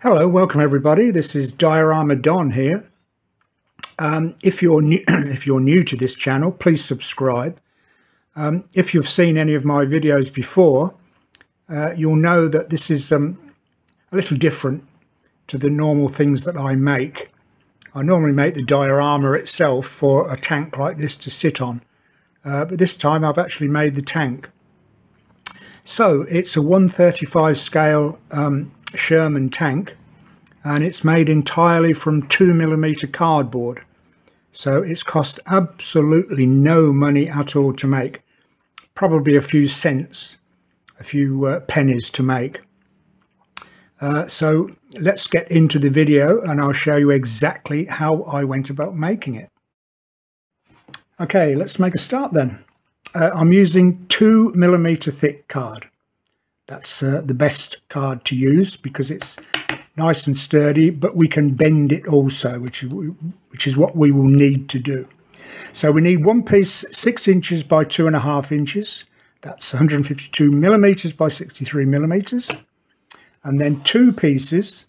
Hello, welcome everybody. This is Diorama Don here. If you're new to this channel, please subscribe. If you've seen any of my videos before, you'll know that this is a little different to the normal things that I make. I normally make the diorama itself for a tank like this to sit on, but this time I've actually made the tank. So it's a 1/35 scale Sherman tank, and it's made entirely from 2mm cardboard. So it's cost absolutely no money at all to make. Probably a few cents, a few pennies to make. So let's get into the video and I'll show you exactly how I went about making it. Okay, let's make a start then. I'm using 2mm thick card. That's the best card to use because it's nice and sturdy, but we can bend it also, which is what we will need to do. So we need one piece 6 inches by 2.5 inches. That's 152mm by 63mm. And then 2 pieces,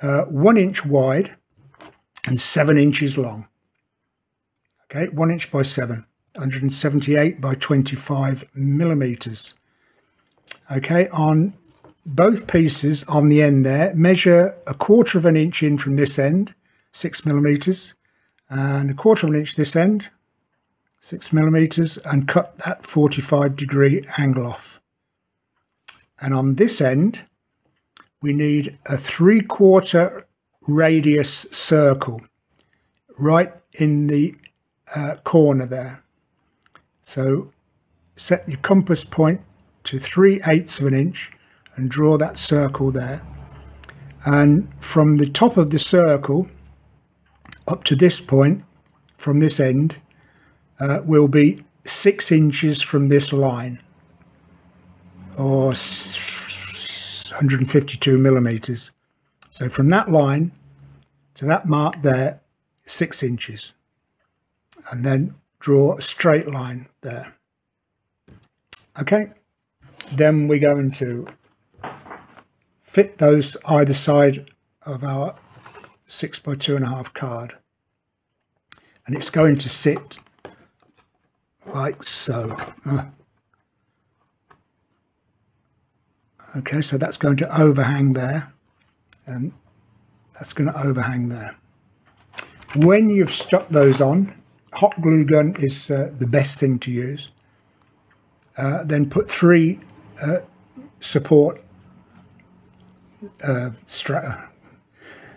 1 inch wide and 7 inches long. Okay, 1 inch by 7, 178 by 25mm. Okay, on both pieces on the end there, measure 1/4 inch in from this end, 6mm, and 1/4 inch this end, 6mm, and cut that 45-degree angle off. And on this end, we need a 3/4 radius circle right in the corner there. So set your compass point to 3/8 inch and draw that circle there, and from the top of the circle up to this point from this end will be 6 inches from this line, or 152mm. So from that line to that mark there, 6 inches, and then draw a straight line there. Okay, then we're going to fit those either side of our 6 by 2.5 card, and it's going to sit like so. Okay, so that's going to overhang there, and that's going to overhang there. When you've stuck those on, hot glue gun is the best thing to use. Then put 3 supports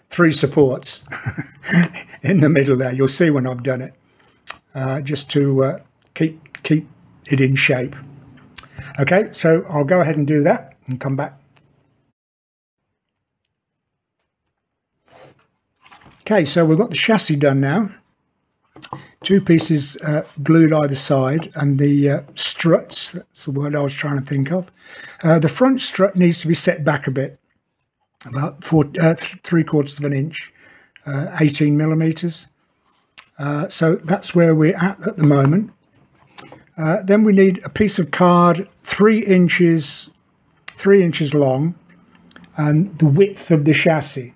3 supports in the middle there. You'll see when I've done it, just to keep it in shape. Okay, so I'll go ahead and do that and come back. Okay, so we've got the chassis done now. 2 pieces glued either side, and the struts, that's the word I was trying to think of. The front strut needs to be set back a bit, about 3/4 inch, 18mm. So that's where we're at the moment. Then we need a piece of card 3 inches long, and the width of the chassis.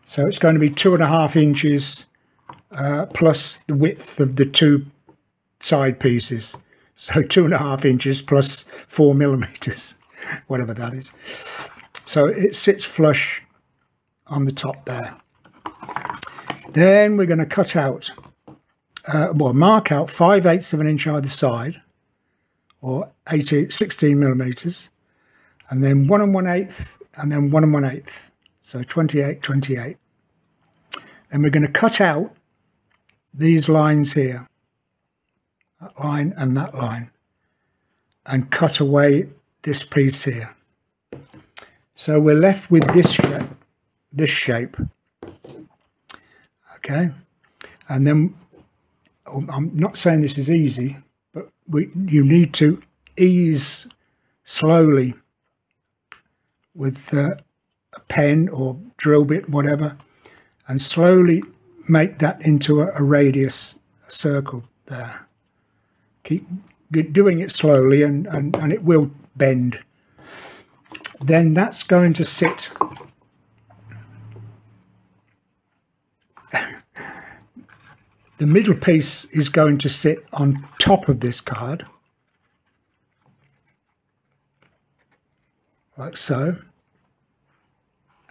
So it's going to be 2.5 inches plus the width of the 2 side pieces. So 2.5 inches plus 4mm, whatever that is. So it sits flush on the top there. Then we're going to cut out, mark out 5/8 inch either side, or 16mm, and then 1 1/8, and then 1 1/8, so 28, 28. Then we're going to cut out these lines here, that line and that line, and cut away this piece here. So we're left with this shape. Okay, and then I'm not saying this is easy, but you need to ease slowly with a pen or drill bit, whatever, and slowly make that into a radius circle there. Keep doing it slowly, and it will bend. Then that's going to sit the middle piece is going to sit on top of this card, like so,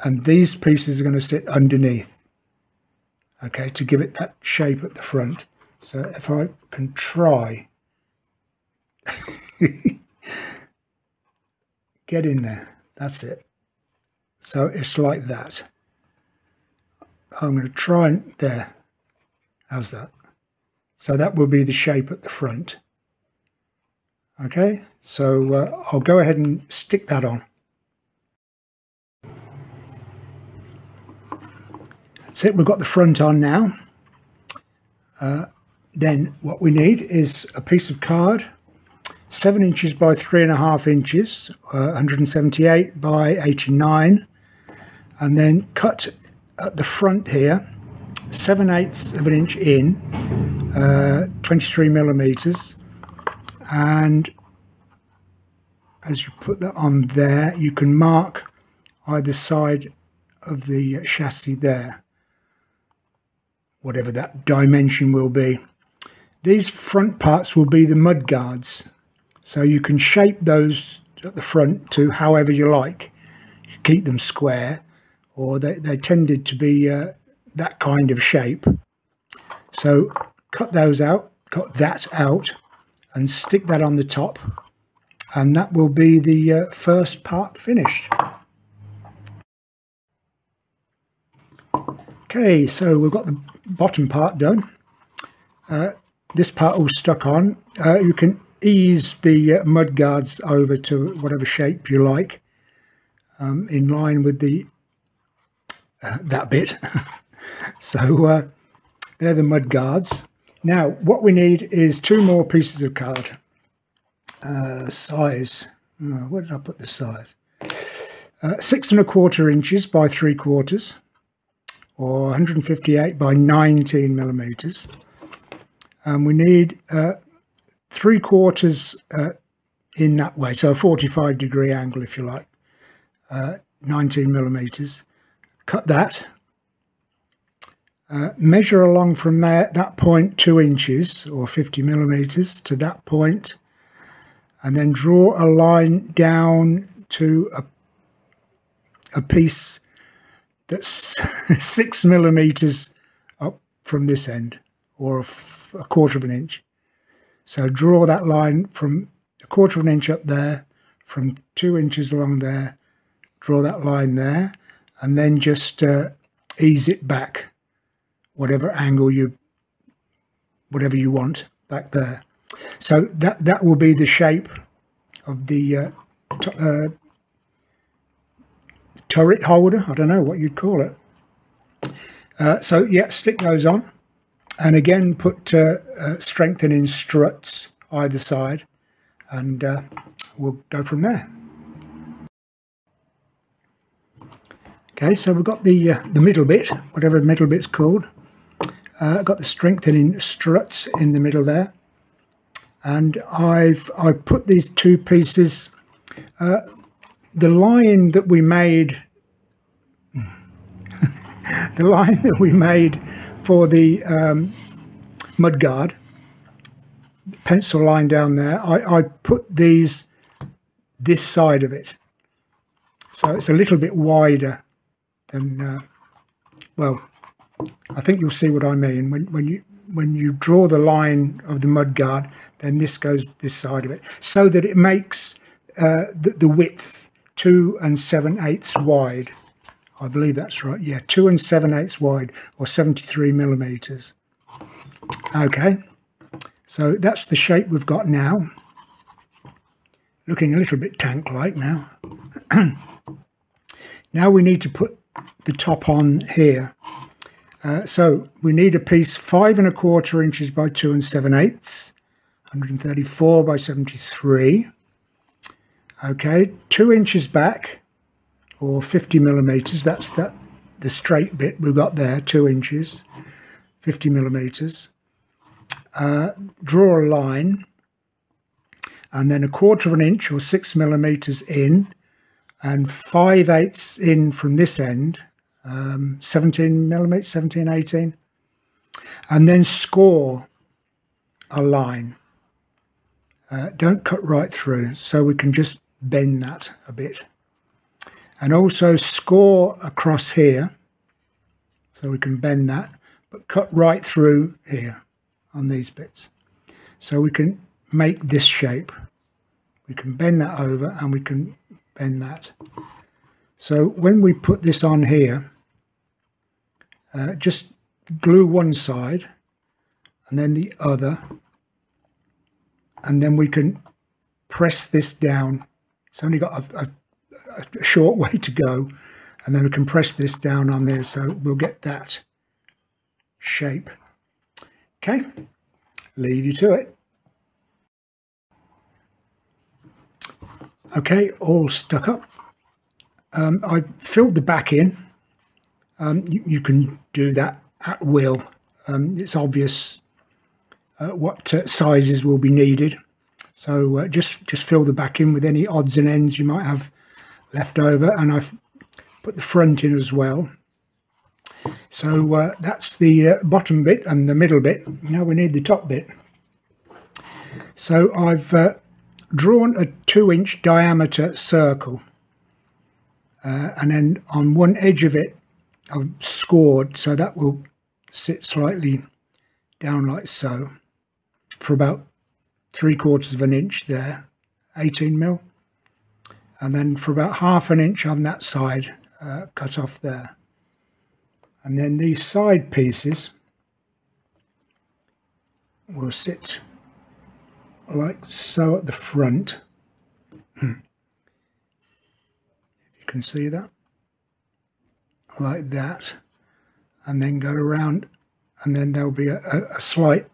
and these pieces are going to sit underneath, okay, to give it that shape at the front. So if I can try get in there, that's it. So it's like that. I'm going to try and there. How's that? So that will be the shape at the front. Okay, so I'll go ahead and stick that on. That's it, we've got the front on now. Then what we need is a piece of card, 7 inches by 3.5 inches, 178 by 89, and then cut at the front here 7/8 of an inch in, 23 millimeters, and as you put that on there, you can mark either side of the chassis there, whatever that dimension will be. These front parts will be the mud guards, so you can shape those at the front to however you like. You can keep them square, or they tended to be that kind of shape. So cut those out, cut that out, and stick that on the top, and that will be the first part finished. Okay, so we've got the bottom part done. This part all stuck on. You can ease the mud guards over to whatever shape you like, in line with the that bit. So they're the mud guards. Now what we need is 2 more pieces of card. Size, where did I put the size? 6.25 inches by 3/4, or 158 by 19 millimeters. And we need 3/4 in that way, so a 45-degree angle if you like, 19 millimeters. Cut that, measure along from there, that point 2 inches or 50 millimeters to that point, and then draw a line down to a piece that's 6 millimeters up from this end, or a 1/4 of an inch. So draw that line from a 1/4 of an inch up there, from 2 inches along there, draw that line there, and then just ease it back whatever angle whatever you want back there. So that will be the shape of the turret holder. I don't know what you'd call it. So yeah, stick those on, and again put strengthening struts either side, and we'll go from there. Okay, so we've got the middle bit, whatever the middle bit's called. Got the strengthening struts in the middle there, and I've put these 2 pieces. The line that we made, the line that we made for the mudguard, pencil line down there, I put these this side of it, so it's a little bit wider than well, I think you'll see what I mean when you draw the line of the mudguard, then this goes this side of it, so that it makes the width 2 7/8 wide. I believe that's right. Yeah, 2 7/8 wide, or 73 millimeters. Okay, so that's the shape we've got now. Looking a little bit tank-like now. Now we need to put the top on here. So we need a piece 5.25 inches by 2 7/8, 134 by 73. Okay, 2 inches back, or 50 millimeters. That's the straight bit we've got there, 2 inches, 50 millimeters. Draw a line, and then 1/4 of an inch or 6 millimeters in, and 5/8 in from this end, 17 millimeters, 17, 18. and then score a line. Don't cut right through, so we can just bend that a bit. And also score across here, so we can bend that, but cut right through here on these bits. So we can make this shape. We can bend that over and we can bend that. So when we put this on here, just glue one side and then the other, and then we can press this down. It's only got a short way to go, and then we can press this down on there, so we'll get that shape. Okay, leave you to it. Okay, all stuck up. I filled the back in. You can do that at will. It's obvious what sizes will be needed, so just fill the back in with any odds and ends you might have left over, and I've put the front in as well. So that's the bottom bit and the middle bit. Now we need the top bit. So I've drawn a 2-inch diameter circle, and then on one edge of it I've scored, so that will sit slightly down like so, for about 3/4 of an inch there, 18mm, and then for about 1/2 inch on that side, cut off there. And then these side pieces will sit like so at the front. If you can see that, like that, and then go around, and then there'll be a slight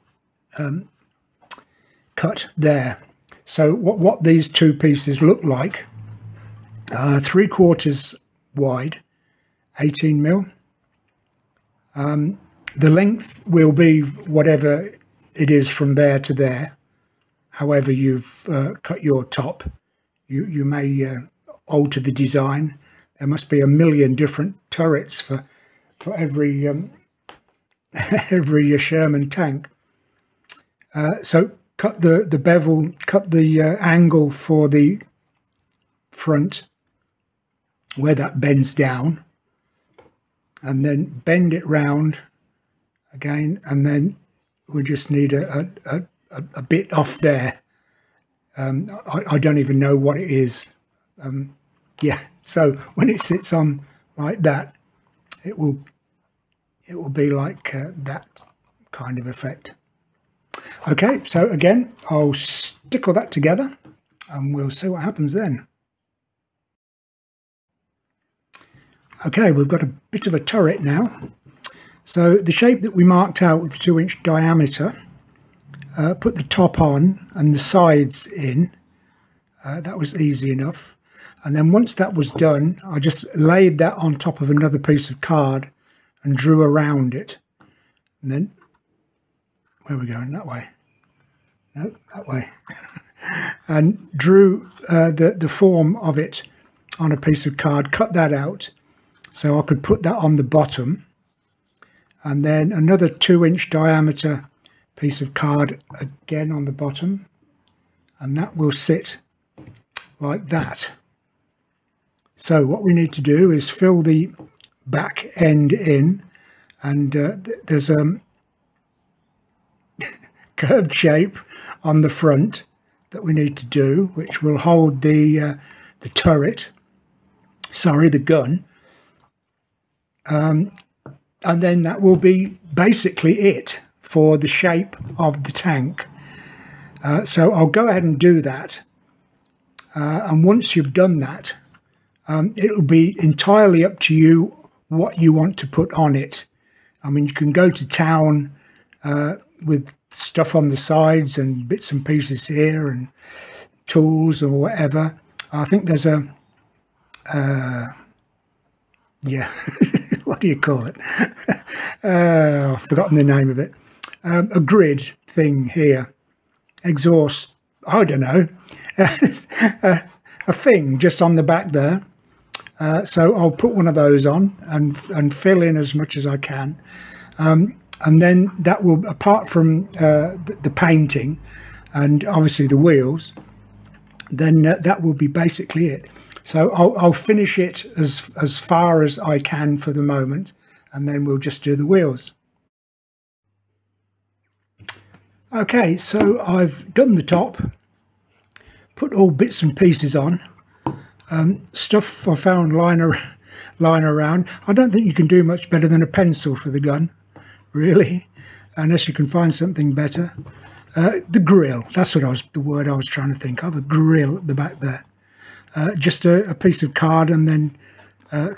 cut there. So what these two pieces look like, 3/4 wide, 18mm. The length will be whatever it is from there to there, however you've cut your top. You may alter the design. There must be a million different turrets for every every Sherman tank. So cut the bevel, cut the angle for the front where that bends down, and then bend it round again, and then we just need a bit off there. I don't even know what it is. Yeah, so when it sits on like that, it will be like that kind of effect. Okay, so again, I'll stick all that together and we'll see what happens then. Okay, we've got a bit of a turret now. So the shape that we marked out with the 2-inch diameter, put the top on and the sides in. That was easy enough. And then once that was done, I just laid that on top of another piece of card and drew around it. And then, where are we going? That way? No, that way. And drew the form of it on a piece of card, cut that out so I could put that on the bottom. And then another 2-inch diameter piece of card again on the bottom, and that will sit like that. So what we need to do is fill the back end in, and there's a curved shape on the front that we need to do, which will hold the turret, sorry, the gun, and then that will be basically it for the shape of the tank. So I'll go ahead and do that, and once you've done that, it'll be entirely up to you what you want to put on it. I mean, you can go to town with stuff on the sides and bits and pieces here and tools or whatever. I think there's a yeah, what do you call it? I've forgotten the name of it. A grid thing here, exhaust, I don't know, a thing just on the back there. So I'll put one of those on and fill in as much as I can. And and then that will, apart from the painting and obviously the wheels, then that will be basically it. So I'll finish it as far as I can for the moment, and then we'll just do the wheels. Okay, so I've done the top, put all bits and pieces on. Stuff I found lying around. I don't think you can do much better than a pencil for the gun, really, unless you can find something better. The grill, that's what the word I was trying to think of, a grill at the back there. Just a piece of card, and then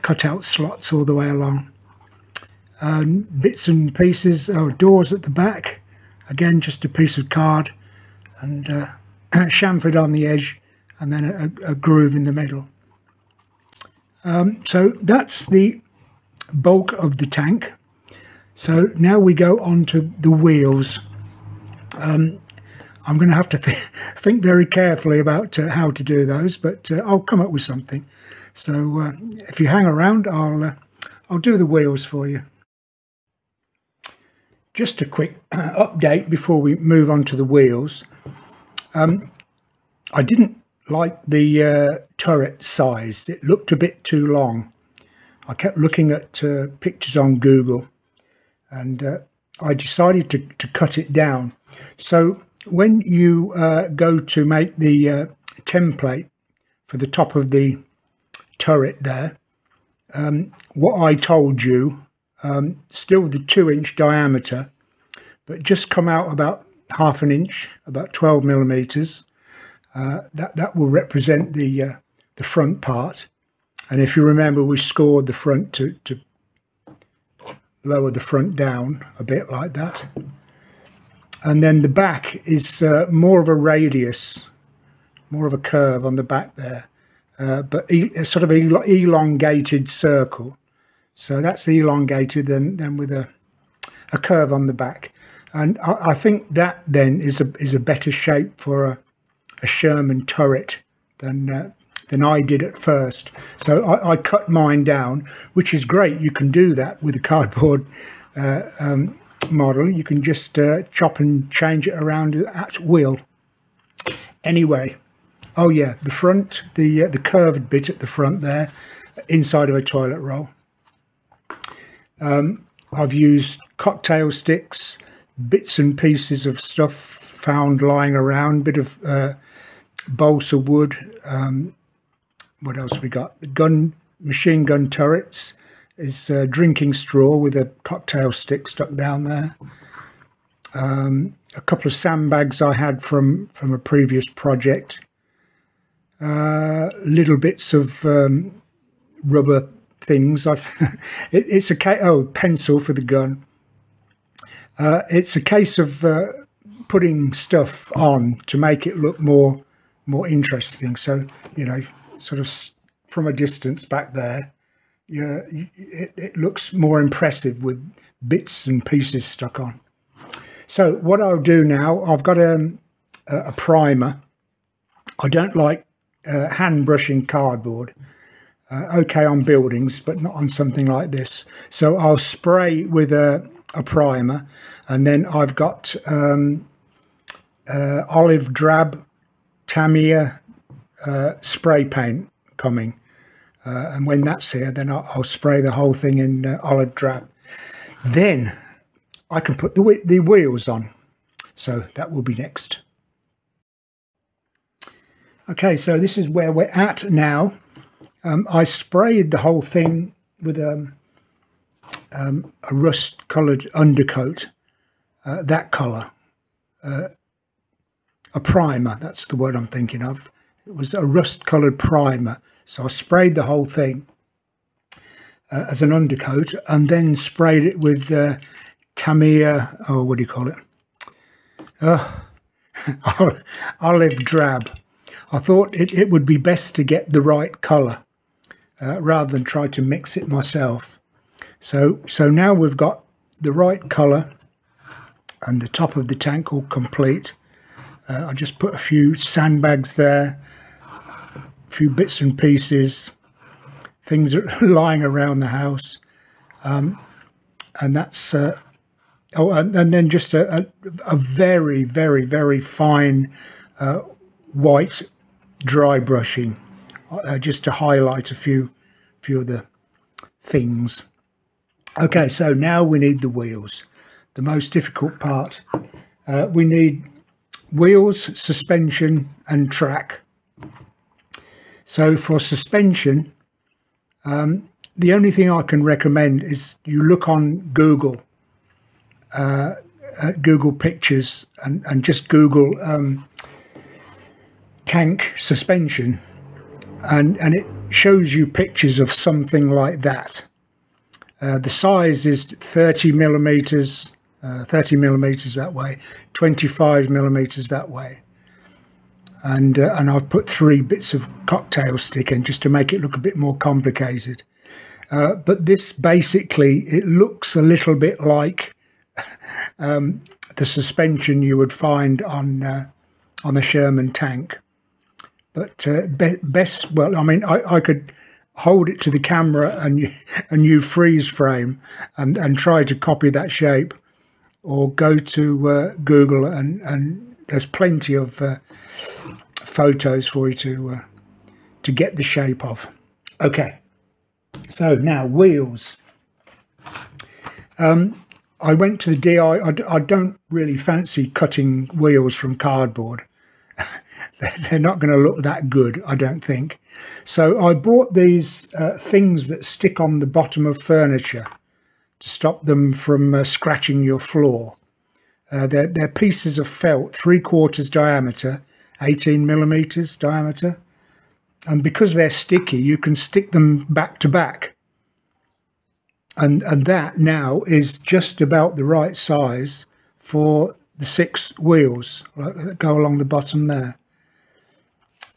cut out slots all the way along. Bits and pieces, doors at the back, again just a piece of card, and chamfered on the edge, and then a groove in the middle. So that's the bulk of the tank. So now we go on to the wheels. I'm going to have to think very carefully about how to do those, but I'll come up with something. So if you hang around, I'll do the wheels for you. Just a quick update before we move on to the wheels. I didn't like the turret size. It looked a bit too long. I kept looking at pictures on Google, and I decided to cut it down. So when you go to make the template for the top of the turret there, what I told you, still the 2-inch diameter, but just come out about ½ an inch, about 12 millimeters. That will represent the front part. And if you remember, we scored the front to lower the front down a bit like that. And then the back is more of a radius, more of a curve on the back there, but a sort of elongated circle. So that's elongated then with a curve on the back. And I think that then is a better shape for a Sherman turret than I did at first. So I cut mine down, which is great. You can do that with a cardboard model. You can just chop and change it around at will. Anyway, oh yeah, the front, the curved bit at the front there, inside of a toilet roll. I've used cocktail sticks, bits and pieces of stuff found lying around, bit of balsa wood. What else we got? The machine gun turrets is drinking straw with a cocktail stick stuck down there. A couple of sandbags I had from a previous project. Little bits of rubber things. It's a pencil for the gun. It's a case of putting stuff on to make it look more interesting. So, you know, sort of from a distance back there, yeah, it looks more impressive with bits and pieces stuck on. So what I'll do now, I've got a primer. I don't like hand brushing cardboard. Okay on buildings, but not on something like this. So I'll spray with a primer, and then I've got olive drab Tamiya spray paint coming. And when that's here, then I'll spray the whole thing in olive drab. Then I can put the wheels on. So that will be next. Okay, so this is where we're at now. I sprayed the whole thing with a rust-coloured undercoat, that colour. A primer, that's the word I'm thinking of. It was a rust-coloured primer. So I sprayed the whole thing as an undercoat, and then sprayed it with Tamiya, oh, what do you call it? Olive drab. I thought it would be best to get the right colour rather than try to mix it myself. So now we've got the right colour and the top of the tank all complete. I just put a few sandbags there, a few bits and pieces, things that are lying around the house, and that's Oh, and then just a very, very, very fine white dry brushing, just to highlight a few of the things. Okay, so now we need the wheels, the most difficult part. We need wheels, suspension and track. So for suspension, the only thing I can recommend is you look on Google, Google Pictures, and just Google tank suspension, and it shows you pictures of something like that. The size is 30 millimeters, 30 millimeters that way, 25 millimeters that way. And I've put 3 bits of cocktail stick in just to make it look a bit more complicated. But this basically, it looks a little bit like the suspension you would find on a Sherman tank. But best, well, I mean, I could hold it to the camera and you freeze frame and try to copy that shape, or go to Google and there's plenty of photos for you to get the shape of. Okay, so now wheels. I went to the DI. I don't really fancy cutting wheels from cardboard. They're not going to look that good, I don't think. So I bought these things that stick on the bottom of furniture to stop them from scratching your floor. They're pieces of felt, 3/4 diameter, 18 millimeters diameter. And because they're sticky, you can stick them back to back. And that now is just about the right size for the 6 wheels that go along the bottom there.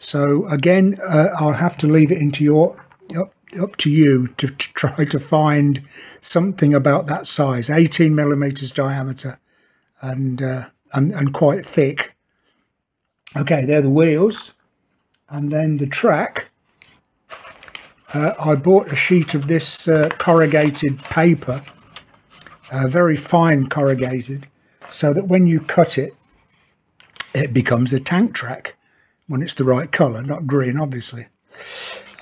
So again, I'll have to leave it into up to you to try to find something about that size. 18 millimeters diameter and quite thick. Okay, they're the wheels. And then the track, I bought a sheet of this corrugated paper, very fine corrugated, so that when you cut it, it becomes a tank track when it's the right colour, not green, obviously.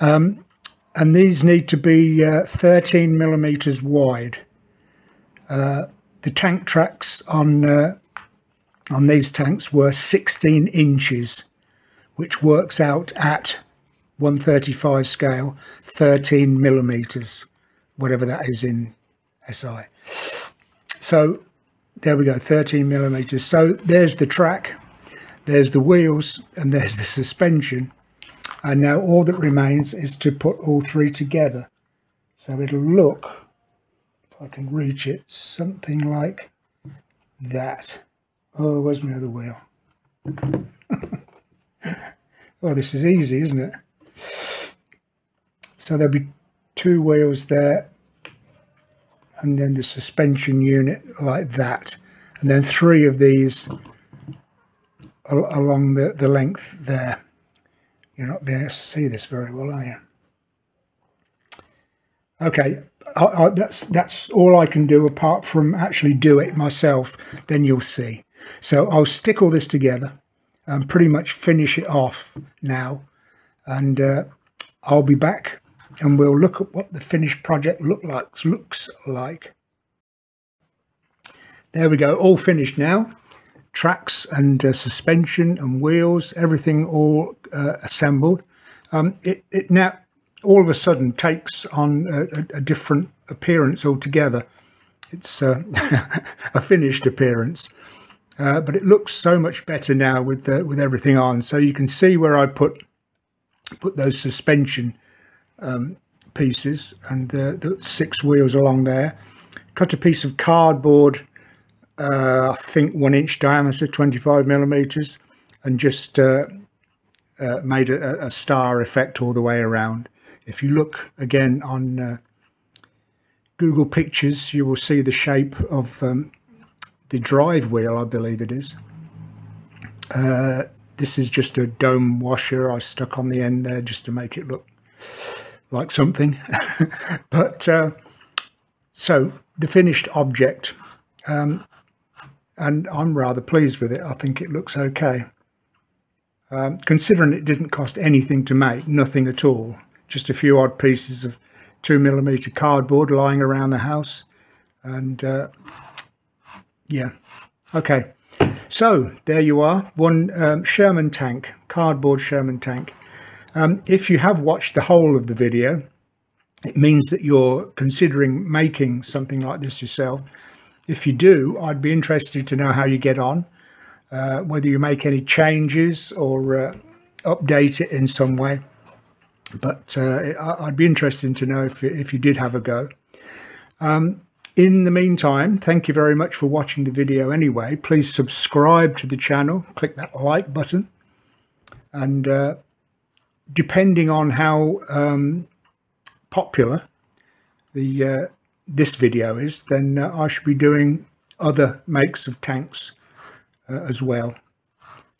And these need to be 13 millimeters wide. The tank tracks on these tanks were 16 inches, which works out at 1/35 scale, 13 millimeters, whatever that is in SI. So there we go, 13 millimeters. So there's the track, there's the wheels, and there's the suspension. And now all that remains is to put all 3 together. So it'll look, if I can reach it, something like that. Oh, where's my other wheel? Oh, this is easy, isn't it? So there'll be 2 wheels there, and then the suspension unit like that, and then 3 of these along the length there. You're not being able to see this very well, are you? Okay, that's all I can do apart from actually do it myself. Then you'll see. So I'll stick all this together and pretty much finish it off now, and I'll be back and we'll look at what the finished project looks like. There we go, all finished now. Tracks and suspension and wheels, everything all assembled. It now all of a sudden takes on a different appearance altogether. It's a finished appearance. But it looks so much better now with everything on. So you can see where I put those suspension pieces and the 6 wheels along there. Cut a piece of cardboard, I think 1 inch diameter, 25 millimeters, and just made a star effect all the way around. If you look again on Google Pictures, you will see the shape of the drive wheel, I believe it is. This is just a dome washer I stuck on the end there just to make it look like something. But so the finished object, and I'm rather pleased with it. I think it looks okay. Considering it didn't cost anything to make, nothing at all, just a few odd pieces of 2mm cardboard lying around the house. And yeah, okay, so there you are, one Sherman tank, cardboard Sherman tank. If you have watched the whole of the video, it means that you're considering making something like this yourself. If you do, I'd be interested to know how you get on, whether you make any changes or update it in some way. But I'd be interested to know if you did have a go. In the meantime, thank you very much for watching the video anyway. Please subscribe to the channel, click that like button, and depending on how popular this video is, then I should be doing other makes of tanks as well.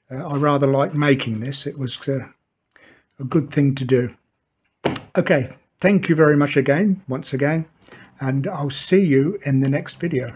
I rather like making this. It was a good thing to do. Okay, thank you very much once again, and I'll see you in the next video.